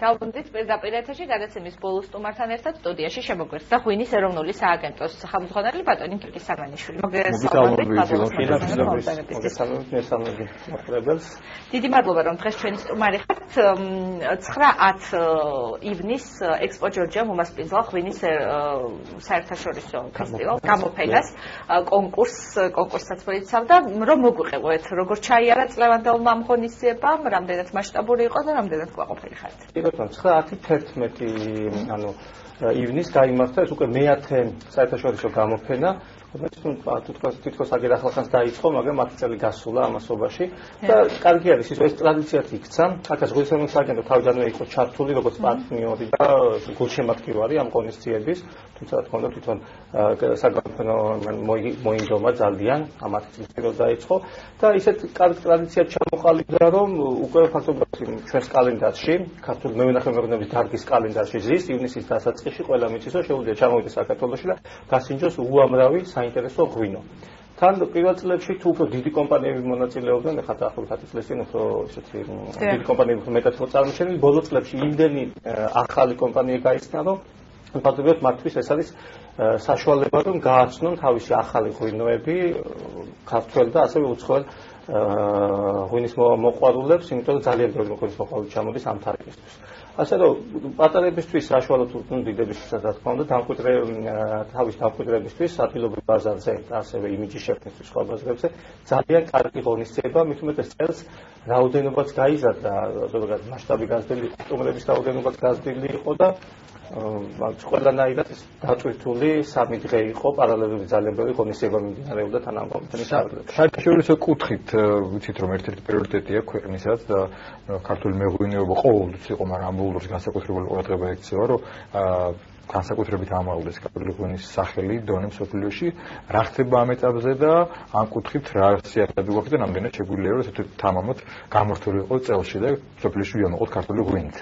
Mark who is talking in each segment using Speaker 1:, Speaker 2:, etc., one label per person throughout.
Speaker 1: დავბრუნდით პირდაპირ ეთერში გადაცემის ბოლო სტუმართან ერთად სტუდიაში შემოგვეცდა ღვინის ეროვნული სააგენტოს სახელმძღვანელი ბატონი გიორგი სამანიშვილი. დიდი მადლობა რომ დღეს ჩვენი სტუმარი ხართ. 9-10 ივნის ექსპო ჯორჯია მომასპინძლა ღვინის საერთაშორისო ფესტივალს გამოფენას კონკურსსაც მოიცავდა. რომ მოგვიყევოთ როგორ ჩაიარა წლევანდელმა ამ ღონისძიებამ, რამდენად მასშტაბური იყო და რამდენად კმაყოფილი ხართ?
Speaker 2: 9-10 ანუ ივნის გაიმართა ეს უკვე მე-10 საერთაშორისო გამოფენა. თითქოს აგერ ახლახანს დაიწყო, მაგრამ 10 წელი გასულა ამასობაში და კარგი არის ის ტრადიციად იქცა. აქაც ღვინის ეროვნული სააგენტო თავიდანვე იყო ჩართული როგორც პარტნიორი და გულშემატკივარი ამ ღონისძიების, თუმცა რა თქმა უნდა თვითონ საგამოფენო მოინდომა ძალიან ამ 10 წლის პირველ დაიწყო და ისეთ კარგ ტრადიციად ჩამოყალიბდა, რომ უკვე ფაქტობრივად ჩვენს კალენდარში, ქართული მევენახე-მეღვინეობის დარგის კალენდარში ზის ივნისის დასაწყისში ყველა მიწის რომ შეუძლია ჩამოვიდეს საქართველოში და გასინჯოს უამრავი საინტერესო ღვინო. თან პირველ წლებში თუ უფრო დიდი კომპანიები მონაწილეობდნენ, ეხლა დაახლოებით 10 წლის წინ უფრო ისეთი დიდი კომპანიები მეტად იყო წარმოჩენილი, ბოლო წლებში იმდენი ახალი კომპანიები გაიხსნა, რომ ფაქტობრივად მათთვის ეს არის საშუალება, რომ გააცნონ თავისი ახალი ღვინოები ქართველ და ასევე უცხოელ ღვინის მოყვარულებს, იმიტომ რომ ძალიან ბევრი ღვინის მოყვარული ჩამოდის ამ თარიღისთვის. ასე რომ პატარებისთვის საშუალო თუ დიდებისთვის რა თქმა უნდა თავის დამკვიდრებისთვის ადგილობრივ ბაზარზე და ასევე იმიჯის შექმნისთვის სხვა ბაზრებზე ძალიან კარგი ღონისძიება, მით უმეტეს წელს რაოდენობაც გაიზარდა, ზოგადად მასშტაბი გაზრდილი, სტუმრების რაოდენობაც გაზრდილი იყო და ყველანაირად დატვირთული 3 დღე იყო, პარალელურად ძალიან ბევრი ღონისძიება მიმდინარეობდა თან ამ გამოფენის ადგილებში.
Speaker 3: საერთაშორისო კუთხით ვიცით რომ ერთ-ერთი პრიორიტეტია ქვეყნისაც და ქართული მეღვინეობა ყოველთვის იყო, მაგრამ ამ ბოლოს განსაკუთრებული ყურადღება ექცევა, რომ განსაკუთრებით ამაღლდეს ქართული ღვინის სახელი დონე მსოფლიოში. რა ხდება ამ ეტაპზე და ამ კუთხით რა სიასტები გვაქვს და რამდენად შეგვიძლია რომ ესეთი თამამად გამართული იყოს წელში და მსოფლიოში ვიამაყოთ ქართული ღვინით.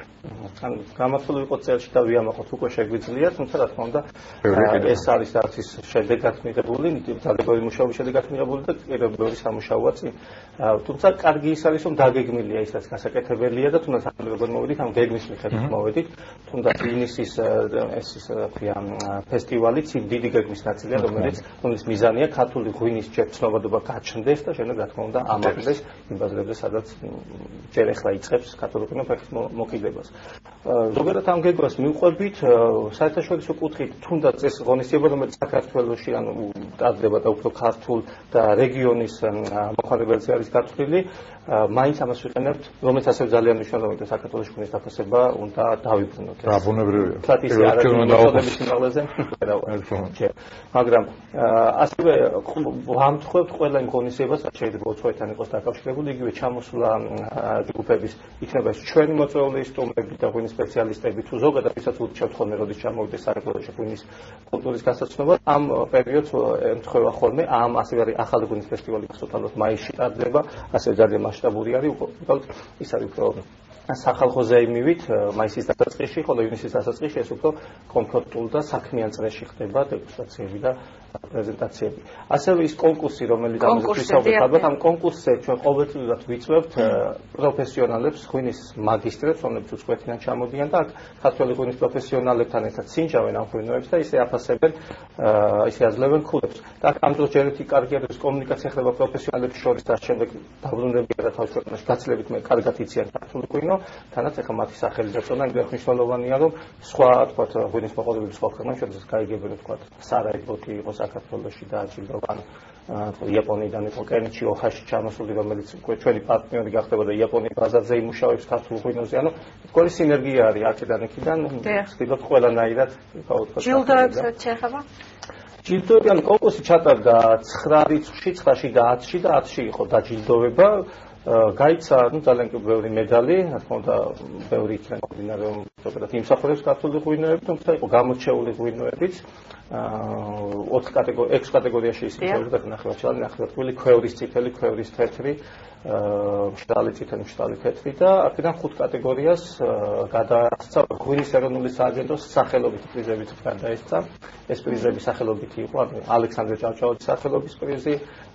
Speaker 2: ანუ გამართული იყო წელში და ვიამაყოთ უკვე შეგვიძლია, თუმცა რა თქმა უნდა ეს არის რაც ის შედეგად მიღებული, ძალიან ბევრი მუშაობის შედეგად მიღებული და პირველი სამუშაოა წინ. თუმცა კარგი ის არის რომ დაგეგმილია ის რაც გასაკეთებელია და თუნდაც ამ როგორ მოვედით, ამ გეგმის მიხედვით მოვედით, თუნდაც ივნისის ეს რა ქვია ფესტივალიც დიდი გეგმის ნაწილია, რომელიც მიზანია ქართული ღვინის ჯერცნობადობა გაჩნდეს და შემდეგ რა თქმა უნდა ამაღლდეს იმ ბაზრებზე, სადაც ჯერ ახლა იწყებს ქართული ღვინო ფეხის მოკიდებას. ზოგადად ამ გეგმას მივყვებით საერთაშორისო კუთხით, თუნდაც ეს ღონისძიება, რომელიც საქართველოში ანუ ტარდება და უფრო ქართულ და რეგიონის მოხარებელზე არის გათვლილი, მაინც ამას ვიყენებთ, რომელიც ასევე ძალიან მნიშვნელოვანია და საქართველოს ღვინის დაფასება უნდა დავიბრუნოთ.
Speaker 3: რა ბუნებრივია.
Speaker 2: მაგრამ ასევე ვამთხოვთ ყველა იმ ღონისძიებას, რაც შეიძლება უცხოეთთან იყოს დაკავშირებული, იგივე ჩამოსვლა ჯგუფების, იქნება ეს ჩვენი მოწვეული სტუმრები და ღვინის სპეციალისტები, თუ ზოგადად ვისაც ურჩევთ ხოლმე, როდის ჩამოვიდეს საქართველოში ღვინის კულტურის გასაცნობად, ამ პერიოდს ემთხვევა ხოლმე, ასევე არის ახალი ღვინის ფესტივალი სოფალოს მაისში ტარდება, ასევე ძალიან მასშტაბური არის, უბრალოდ ის არის უფრო სახალხო ზეიმივით მაისის დასაწყისში, ხოლო ივნისის დასაწყისში ეს უფრო კომფორტულ და საქმიან წრეში ხდება დეგუსტაციები და პრეზენტაციები. ასევე ის კონკურსი, რომელიც ვისაუბრეთ, ამ კონკურსზე ჩვენ ყოველწლიურად ვიწვევთ პროფესიონალებს, ღვინის მაგისტრებს, რომლებიც უცხოეთიდან ჩამოდიან და აქ ქართველი ღვინის პროფესიონალებთან ერთად სინჯავენ ამ ღვინოებს და ისე აფასებენ, ისე აძლევენ ქულებს. და აქ ამ დროს ჯერ ერთი კარგი არის კომუნიკაცია ხდება პროფესიონალებს შორის და შემდეგ დაბრუნებია და თავის ქვეყანაში გაცილებით მე კარგად იციან ქართული ღვინო, თანაც ახლა მათი სახელი დაწონა იმდენ მნიშვნელოვანია, რომ სხვა თქვათ ღვინის მოყოლებული სხვა ქვეყნებში შესაძლოა გაიგებენ თქვათ სარაიბოთი იყოს საქართველოში და აჯილდოვან იაპონიიდან იყო კენიჩი ოჰაში ჩამოსული, რომელიც ჩვენი პარტნიორი გახდება და იაპონიის ბაზარზე იმუშავებს ქართულ ღვინოზე, ანუ თქვენი სინერგია არის აქედან-იქიდან, ვცდილობთ ყველანაირად
Speaker 1: ჯილდოებსაც შეეხება?
Speaker 2: ჯილდოები, ანუ კონკურსი ჩატარდა 9 რიცხვში, 9-ში და 10-ში და 10-ში იყო დაჯილდოვება. გაიცა ძალიან ბევრი медаლი, რა თქმა უნდა, ბევრი იქნა მომდინარე, ზოგადად იმსახურებს ქართული ღვინოები, თუმცა იყო გამორჩეული ღვინოებიც. 6 კატეგორიაში ისინი ნახევარჩალი, ნახევარკვილი, ქვევრის წითელი, ქვევრის თეთრი, მშრალი წითელი, მშრალი თეთრი და აქედან 5 კატეგორიას გადაასცა ღვინის ეროვნული სააგენტოს სახელობითი პრიზებით გადაესცა. ეს პრიზები სახელობითი იყო, ალექსანდრე ჭავჭავაძის სახელობის პრიზი,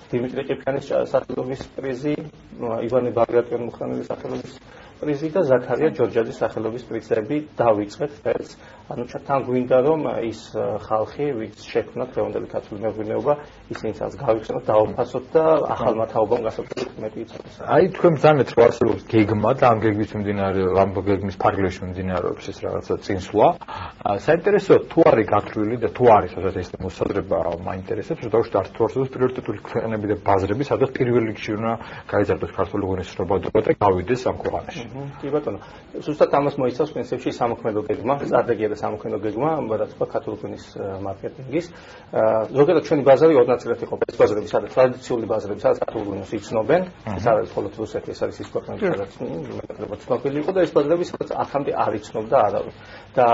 Speaker 2: დიმიტრი ყიფიანის სახელობის პრიზი, ივანე ბაგრატიონ-მუხრანიშვილის სახელობის პრიზი და ზაქარია ჯორჯაძის სახელობის პრიზები დავიწყეთ ეს. ანუ თან გვინდა რომ ის ხალხი, ვინც შექმნა დღევანდელი ქართული მეღვინეობა, ისინიც გავიხსენოთ, დაუფასოთ და ახალ მათაობამ გასაგებად მეტი იწევს.
Speaker 3: აი თქვენ ბრძანეთ რომ არსებობს გეგმა და ამ გეგმის მიმდინარე ამ გეგმის ფარგლებში მიმდინარეობს ეს რაღაცა წინსვლა. საინტერესოა თუ არის გათვლილი და თუ არის ასე ეს მოსაზრება მაინტერესებს, რომ დავუშვათ არც თუ არსებობს პრიორიტეტული ქვეყნები და ბაზრები, სადაც პირველ რიგში უნდა გაიზარდოს ქართული ღვინისმრობადობა და გავიდეს ამ ქვეყანაში.
Speaker 2: კი ბატონო. ზუსტად ამას მოიცავს პრინციპში სამოქმედო გეგმა, სტრატეგია და სამოქმედო გეგმა, რაც თქვა ქართული ღვინის მარკეტინგის. ზოგადად ჩვენი ბაზარი ორ ნაწილად იყოფა. ეს ბაზარები, სადაც ტრადიციული ბაზარები, სადაც ქართული ღვინოს იცნობენ, ეს არის მხოლოდ რუსეთი, ეს არის ის ქვეყნები, სადაც მეტად ცნობილი იყო და ეს ბაზარები, სადაც აქამდე არ იცნობდა არავინ. და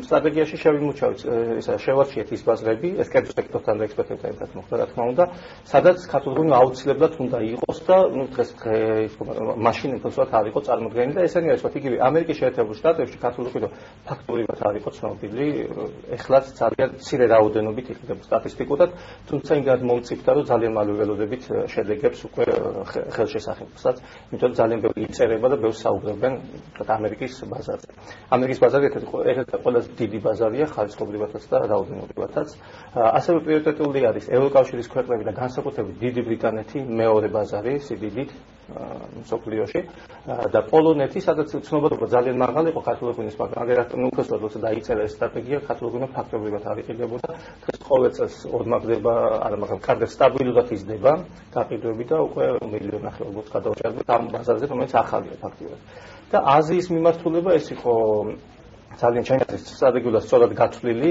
Speaker 2: სტრატეგიაში შევიმუჩავთ, ისა შევარჩიეთ ის ბაზრები, ეს კერძო სექტორთან და ექსპერტებთან ერთად მოხდა, რა თქმა უნდა, სადაც ქართული ღვინო აუცილებლად უნდა იყოს და ნუ დღეს მაშინ უბრალოდ არ იყო წარმოდგენილი და ესენი არის, იგივე ამერიკის შეერთებულ შტატებში ქართული ღვინო ფაქტობრივად არ იყო ცნობილი, ეხლაც ძალიან მცირე რაოდენობით იყიდება სტატისტიკურად, თუმცა იმდენად მომწიფდა, რომ ძალიან მალე ველოდებით შედეგებს უკვე ხელშესახებსაც, იმიტომ რომ ძალიან ბევრი იწერება და ბევრს საუბრობენ ამერიკის ბაზარზე. ამერიკის ბაზარი ერთ-ერთი ყველაზე დიდი ბაზარია ხარისხობრივადაც და რაოდენობრივადაც. ასევე პრიორიტეტული არის ევროკავშირის ქვეყნები და განსაკუთრებით დიდი ბრიტანეთი, მეორე ბაზარი სიდიდით მსოფლიოში და პოლონეთი, სადაც ცნობადობა ძალიან მაღალი იყო ქართული ღვინის, მაგრამ აგერახტა უკეთესად როცა დაიწერა ეს სტრატეგია, ქართული ღვინო ფაქტობრივად არ იყიდებოდა. დღეს ყოველ წელს ორმაგდება, არა მაგრამ კარგად სტაბილურად იზრდება გაყიდვები და უკვე მილიონი ნახევრად გადაუჭერდა ამ ბაზარზე, რომელიც ახალია ფაქტობრივად. და აზიის მიმართულება ეს იყო ძალიან ჩინეთის სტრატეგიულად სწორად გათვლილი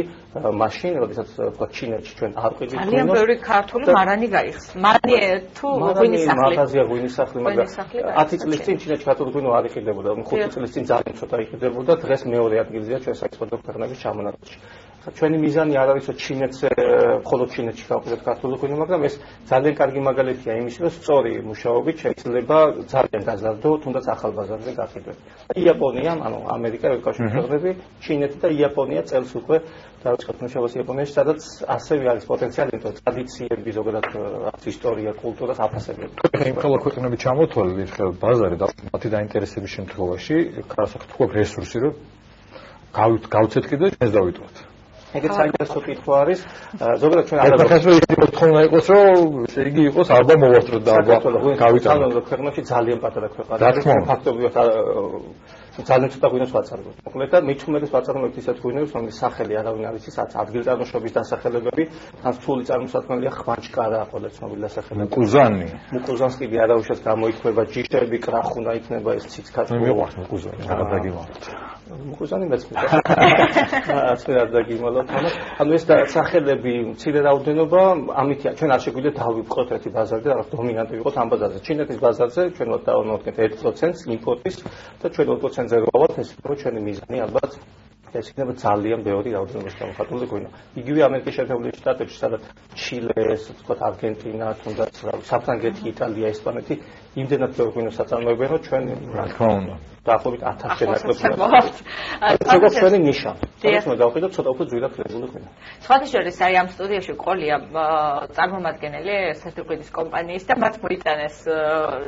Speaker 2: მაშინ, როდესაც თქვა ჩინეთში ჩვენ არ ყიდით ღვინოს.
Speaker 1: ძალიან ბევრი ქართული მარანი გაიხსნა. მარანი თუ ღვინის სახლი.
Speaker 2: მაღაზია ღვინის სახლი, მაგრამ 10 წლის წინ ჩინეთში ქართული ღვინო არ იყიდებოდა, 5 წლის წინ ძალიან ცოტა იყიდებოდა, დღეს მეორე ადგილზეა ჩვენ საექსპორტო ქვეყნების ჩამონადში. ჩვენი მიზანი არ არის, რომ ჩინეთს მხოლოდ ჩინეთში გავყიდოთ ქართული ღვინო, მაგრამ ეს ძალიან კარგი მაგალითია იმის, რომ სწორი მუშაობით შეიძლება ძალიან გაზარდო თუნდაც ახალ ბაზარზე გაყიდვები. იაპონია, ანუ ამერიკა, ევროკავშირის ქვეყნები, ჩინეთი და იაპონია წელს უკვე დავიწყოთ მუშაობას იაპონიაში, სადაც ასევე არის პოტენციალი, იმიტომ რომ ტრადიციები, ზოგადად ისტორია, კულტურას აფასებენ.
Speaker 3: იმ ხოლმე ქვეყნები ჩამოთვალე ხელ ბაზარი და მათი დაინტერესების შემთხვევაში, კარასახ თქვა რესურსი, რომ გავცეთ კიდე ჩვენს დავიტყვათ.
Speaker 2: ეგეც საინტერესო კითხვა არის. ზოგადად ჩვენ არ
Speaker 3: ახლა ის თქმა იყოს, რომ ესე იგი იყოს ალბათ მოვასწროთ და ალბათ
Speaker 2: გავიტანოთ ქვეყნებში ძალიან პატარა ქვეყანა. ფაქტობრივად ძალიან ცოტა ღვინოს ვაწარმოებთ. მოკლედ და მithumedes ვაწარმოებთ ისეთ ღვინოს, რომლის სახელი არავინ არ იცის, ადგილწარმოშობის დასახელებები, თან სრული წარმოსათქმელია ხვანჭკარა, ყველა ცნობილი დასახელება.
Speaker 3: მუკუზანი.
Speaker 2: მუკუზანს კიდე არავითარ გამოიქმნება ჯიშები, კრახუნა იქნება ეს ციცქათი.
Speaker 3: მიყვარს მუკუზანი, რა დაგიმალოთ.
Speaker 2: მუკუზანი მეცხრა. რა დაგიმალოთ. ანუ ეს სახელები მცირე რაოდენობა, ამითია ჩვენ არ შეგვიძლია დავიწყოთ ერთი ბაზარი და რაღაც დომინანტი ვიყოთ ამ ბაზარზე. ჩინეთის ბაზარზე ჩვენ დავამოვიდგენთ 1% იმპორტის და ჩვენ 2%-ზე გავავართ, ეს იყო ჩვენი მიზანი ალბათ. ეს იქნება ძალიან ბევრი რაოდენობის გამოხატული ღვინო. იგივე ამერიკის შეერთებული შტატებში, სადაც ჩილე, თქვათ არგენტინა, თუნდაც საფრანგეთი, იტალია, ესპანეთი იმდენად ბევრი ღვინოს აწარმოებენ, რომ ჩვენ
Speaker 3: რა თქმა უნდა
Speaker 2: დაახლოებით 1000-ზე ნაკლებს. ეს ჩვენი ნიშა. ეს უნდა დავყიდოთ ცოტა უფრო ძვირად ქლებული ღვინო.
Speaker 1: სხვადასხვა აი ამ სტუდიაში ყოლია წარმომადგენელი სათერგოდის კომპანიის და მათ მოიტანეს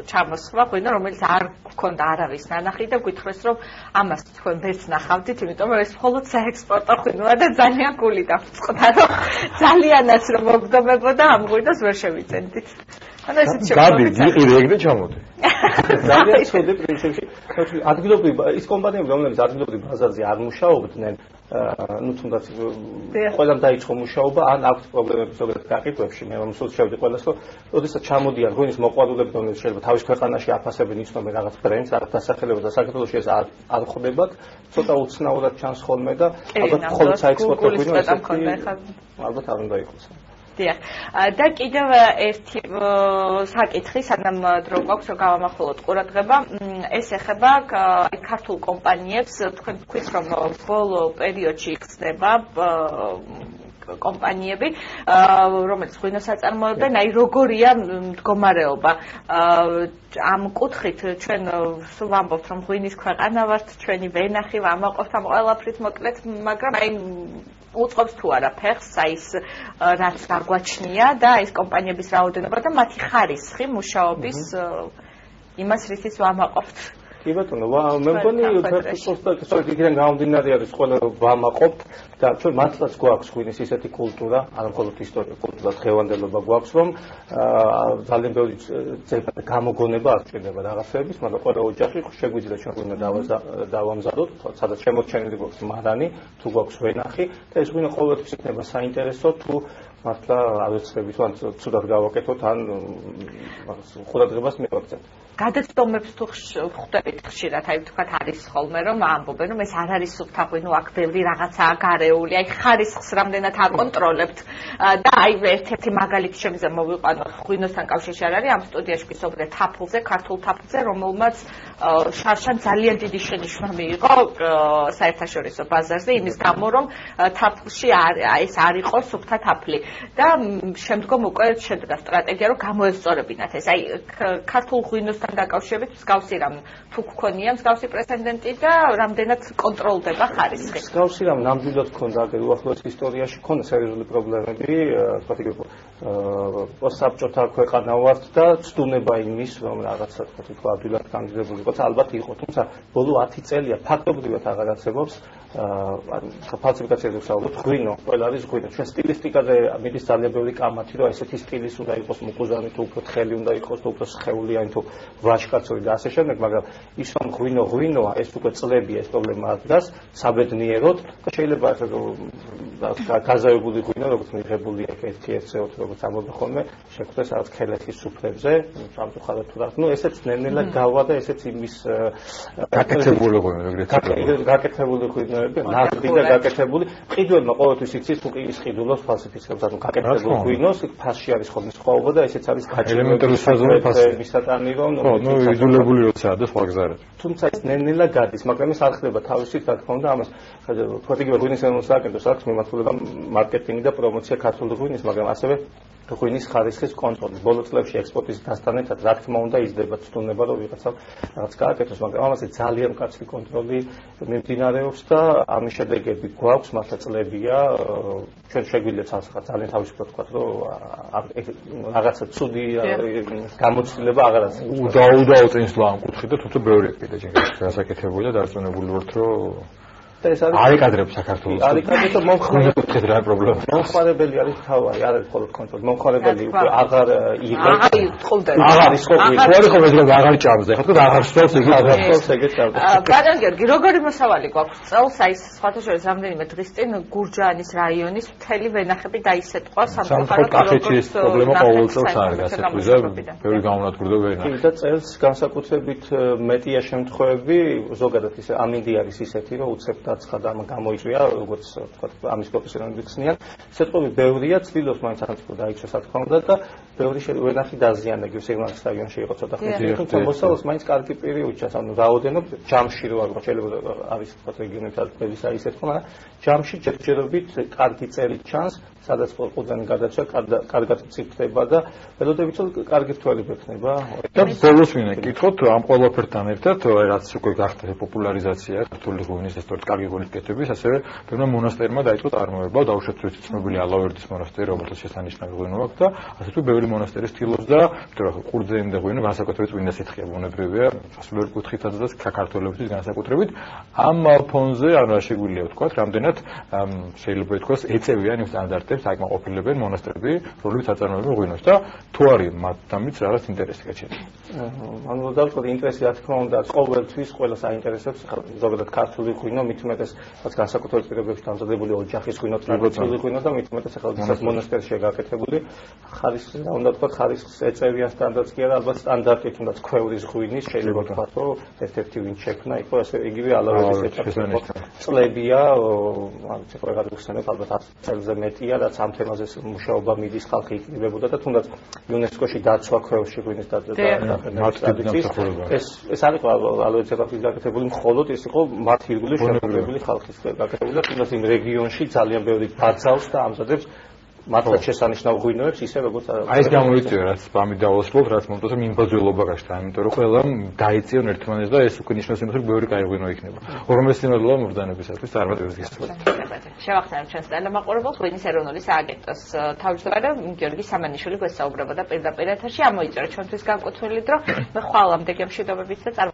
Speaker 1: ჩამოსხმა ღვინო, რომელიც არ გქონდა არავის ნანახი და გითხრეს, რომ ამას თქვენ ვერც ნახავდით, იმიტომ რომ ეს მხოლოდ საექსპორტო ღვინოა და ძალიან გული დავწყდა, რომ ძალიანაც რომ მოგდომებოდა ამ ღვინოს ვერ შევიწენდით. ანუ ესეც
Speaker 3: შეგვიძლია. გადი, იყიდე ეგრე ჩამოდი.
Speaker 2: ძალიან ცუდი პრინციპი. ადგილობრივი ის კომპანიები, რომლებიც ადგილობრივ ბაზარზე არ მუშაობდნენ, ну თუნდაც ყველამ დაიწყო მუშაობა, ან აქვს პრობლემები ზოგადად გაყიდვებში, მე მომსულ შევდი ყველას, რომ ოდესაც ჩამოდიან ღვინის მოყვარულები, რომლებიც შეიძლება თავის ქვეყანაში აფასებენ, იცნობენ რაღაც ბრენდს, რაღაც დასახელებას და საქართველოში ეს არ ხდებათ, ცოტა უცნაურად ჩანს ხოლმე და ალბათ მხოლოდ საექსპორტო ღვინო ესეთი ალბათ არ უნდა იყოს.
Speaker 1: დიახ. და კიდევ ერთი საკითხი, სანამ დრო გვაქვს, რომ გავამახვილოთ ყურადღება, ეს ეხება ქართულ კომპანიებს, თქვენ თქვით, რომ ბოლო პერიოდში იხსნება კომპანიები, რომელიც ღვინოს აწარმოებენ, აი როგორია მდგომარეობა. ამ კუთხით ჩვენ სულ ვამბობთ, რომ ღვინის ქვეყანა ვართ, ჩვენი ვენახი ვამაყობთ ამ ყველაფრით მოკლედ, მაგრამ აი უწყობს თუ არა ფეხს, აი ეს რაც გაგვაჩნია და ეს კომპანიების რაოდენობა და მათი ხარისხი მუშაობის იმას რითიც ვამაყობთ.
Speaker 2: კი ბატონო, მე მგონი ფერფლოსტა იქიდან გამომდინარე არის ყველა ვამაყობ და ჩვენ მართლაც გვაქვს ღვინის ისეთი კულტურა, არა მხოლოდ ისტორიული კულტურა, დღევანდელობა გვაქვს, რომ ძალიან ბევრი გამოგონება არ ჭირდება რაღაცების, მაგრამ ყველა ოჯახი შეგვიძლია ჩვენ ღვინო დავამზადოთ, სადაც შემორჩენილი გვაქვს მარანი, თუ გვაქვს ვენახი და ეს ღვინო ყოველთვის იქნება საინტერესო თუ მართლა ავეცდებით ან ცუდად გავაკეთოთ ან ყურადღებას მივაქცევთ.
Speaker 1: გადაცდომებს თუ ხვდებით ხშირად, აი თქვათ არის ხოლმე რომ ამბობენ რომ ეს არ არის სუფთა ღვინო, აქ ბევრი რაღაცაა გარეული, აი ხარისხს რამდენად აკონტროლებთ და აი ერთ-ერთი მაგალითი შემიძლია მოვიყვანო ღვინოსთან კავშირში არ არის ამ სტუდიაში ვისაუბრეთ თაფლზე, ქართულ თაფლზე, რომელმაც შარშან ძალიან დიდი შენიშვნა მიიღო საერთაშორისო ბაზარზე იმის გამო რომ თაფლში ეს არ იყო სუფთა თაფლი და შემდგომ უკვე შედგა სტრატეგია რომ გამოესწორებინათ ეს აი ქართულ ღვინოსთან დაკავშირებით მსგავსი რამ თუ გქონია მსგავსი პრეცედენტი და რამდენად კონტროლდება ხარისხი.
Speaker 2: მსგავსი რამ ნამდვილად ქონდა აგერ უახლოეს ისტორიაში ქონდა სერიოზული პრობლემები, თქვათ იგივე პოსტსაბჭოთა ქვეყანა ვართ და ცდუნება იმის რომ რაღაცა თქვათ ადვილად კანდიდებული იყო, ალბათ იყო, თუმცა ბოლო 10 წელია ფაქტობრივად აღარ არსებობს ფალსიფიკაციაზე ვსაუბრობთ, ღვინო, ყველა არის ღვინო. ჩვენ სტილისტიკაზე მიდის ძალიან ბევრი კამათი, რომ ესეთი სტილის უნდა იყოს მუხუზანი, თუ უფრო თხელი უნდა იყოს, თუ უფრო სხეულიანი, თუ ვაჟკაცური და ასე შემდეგ, მაგრამ ის რომ ღვინოა, ეს უკვე წლებია ეს პრობლემა ადგას საბედნიეროდ და შეიძლება გაზავებული ღვინო, როგორც მიღებული აქვს ერთ-ერთი როგორც ამბობენ ხოლმე, შეგვიძლია სადაც ქელეთის სუფრებზე, სამწუხაროდ თუ რა, ესეც ნელ-ნელა გავა და ესეც იმის
Speaker 3: გაკეთებული ღვინო,
Speaker 2: გაკეთებული ღვინო ნაღდი და გაკეთებული ყიდველმა ყოველთვის იცის თუ ის ყიდულობს ფალსიფიკაციებს ანუ გაკეთებული ღვინოს ფასში არის ხოლმე სხვაობა და ესეც არის
Speaker 3: ელემენტარული საზომი ფასი
Speaker 2: მისატანი რომ
Speaker 3: იდულებული როცა და სხვა გზაა
Speaker 2: თუმცა ეს ნელ-ნელა გადის მაგრამ ეს არ ხდება თავისით რა თქმა უნდა ამას ფოტოგრაფია ღვინის ელემენტს აქვს მიმართულება მარკეტინგი და პრომოცია ქართული ღვინის მაგრამ ასევე ღვინის ხარისხის კონტროლი. ბოლო წლებში ექსპორტის დასტანეთად რა თქმა უნდა იზრდება ცდუნება რომ ვიღაცა რაღაც გააკეთოს, მაგრამ ამაზე ძალიან მკაცრი კონტროლი მიმდინარეობს და ამის შედეგები გვაქვს, მართლა წლებია, ჩვენ შეგვიძლია ძალიან თავისუფლად ვთქვათ, რომ რაღაცა ცუდი გამოცდილება აღარ არის.
Speaker 3: უდაუდაო წინსვლა ამ კუთხით და თუმცა ბევრია კიდე გასაკეთებული და დარწმუნებული ვართ, რომ არიკადრებს საქართველოს.
Speaker 2: არიკადრებს
Speaker 3: მომხმარებელი რა პრობლემა.
Speaker 2: მომხმარებელი არის თავარი, არ არის მხოლოდ კონტროლი. მომხმარებელი უკვე აღარ იღებს.
Speaker 1: აღარ
Speaker 2: ის ყოფილი.
Speaker 3: ხوارი ხომ ეს აღარ ჭამს. ეხლა თქო აღარ სწავს იგი
Speaker 2: აღარ სწავს ეგეთ ჭამს.
Speaker 1: ბატონ გიორგი, როგორი მოსავალი გვაქვს წელს აი სხვათა შორის რამდენიმე დღის წინ გურჯაანის რაიონის მთელი ვენახები დაისეტყვა
Speaker 3: სამწუხაროდ კახეთის პრობლემა ყოველ წელს არის გასაკვირზე. ბევრი გამონადგურდა ვენახი.
Speaker 2: და წელს განსაკუთრებით მეტია შემთხვევები, ზოგადად ისე ამინდი არის ისეთი, რომ უცებ დაცხადა ამ გამოიწვია, როგორც ვთქვათ, ამის პროფესიონალები ხსნიან. სიტყვები ბევრია, ცდილობს მაინც სახელმწიფო დაიჭრა რა თქმა უნდა და ბევრი ვენახი დაზიანდა, იგივე სიგნალის რაიონში იყო ცოტა ხნით, თუმცა მოსავალს მაინც კარგი პირი უჭას, ანუ რაოდენობით ჯამში რო აღარ შეიძლება არის ვთქვათ რეგიონებში არის ისეთ ხომ, მაგრამ ჯამში ჯერჯერობით კარგი წელი ჩანს, სადაც ყურძენი გადაჭრა, კარგად მწიფდება და ველოდებით რომ კარგი თვალები ექნება.
Speaker 3: და ბოლოს ვინმე კითხოთ ამ ყველაფერთან ერთად, რაც უკვე გახდა პოპულარიზაცია ქართული ღვინის ესწორად კარგი ღვინის კეთების, ასევე ბევრმა მონასტერმა დაიწყო წარმოება, დაუშვათ ცნობილი ალავერდის მონასტერი, რომელსაც შესანიშნავი ღვინო აქვს და ასეთვე ბევრი მონასტერი ცდილობს და ყურძენი და ღვინო განსაკუთრებით წმინდა სითხეა ბუნებრივია, სასულიერო კუთხითაც და საქართველოსთვის განსაკუთრებით ამ ფონზე არ შეგვიძლია ვთქვათ, რამდენად შეიძლება ითქვას ეწევიან იმ სტანდარტებს, აკმაყოფილებენ მონასტრები, რომლებიც აწარმოებენ ღვინოს და თუ არის მათთამიც რაღაც ინტერესი გაჩენილი.
Speaker 2: ანუ დავთქვათ ინტერესი რა თქმა უნდა ყოველთვის ყველას აინტერესებს, ზოგადად ქართული ღვინო მით უმეტეს რაც განსაკუთრებით პირობებში დამზადებული ოჯახის ღვინო, ტრადიციული ღვინო და მით უმეტეს ახლა მონასტერში გაკეთებული ხარისხი და უნდა ვთქვათ ხარისხს ეწევიან სტანდარტს კი არა, ალბათ სტანდარტით უნდა ქვევრის ღვინის შეიძლება ვთქვათ, რომ ერთ-ერთი ვინ შექმნა იყო ესე იგივე ალავერის ეტაპი. წლებია, ანუ ცოტა ვიხსენებ, ალბათ 10 წელზე მეტია, რაც ამ თემაზე მუშაობა მიდის, ხალხი იკრიბებოდა და თუნდაც იუნესკოში დაცვა ქვევში ღვინის ეს არ იყო ალავერის ეტაპის გაკეთებული, მხოლოდ ეს იყო მათ ირგვლივ შემოგვებული ხალხის გაკეთებული და თუნდაც იმ რეგიონში ძალიან ბევრი ბაძავს და ამზადებს მართლაც შესანიშნავ ღვინოებს ისე როგორც
Speaker 3: აი ეს გამოიწვია რაც ამით დავასრულოთ რაც მომწონს მიმბაძველობა გაშთა იმიტომ რომ ყველამ დაიწიონ ერთმანეთს და ეს უკვე ნიშნავს იმას რომ ბევრი კაი ღვინო იქნება უღრმესი სიმადლეა მობრძანებისათვის წარმატებებს გისურვებთ
Speaker 1: შევახსენებ ჩვენს ტელემაყურებელს ღვინის ეროვნული სააგენტოს თავმჯდომარე გიორგი სამანიშვილი გვესაუბრებოდა პირდაპირ ეთერში ამოიწურა ჩვენთვის განკუთვნილი დრო მე ხვალამდე გემშვიდობებით და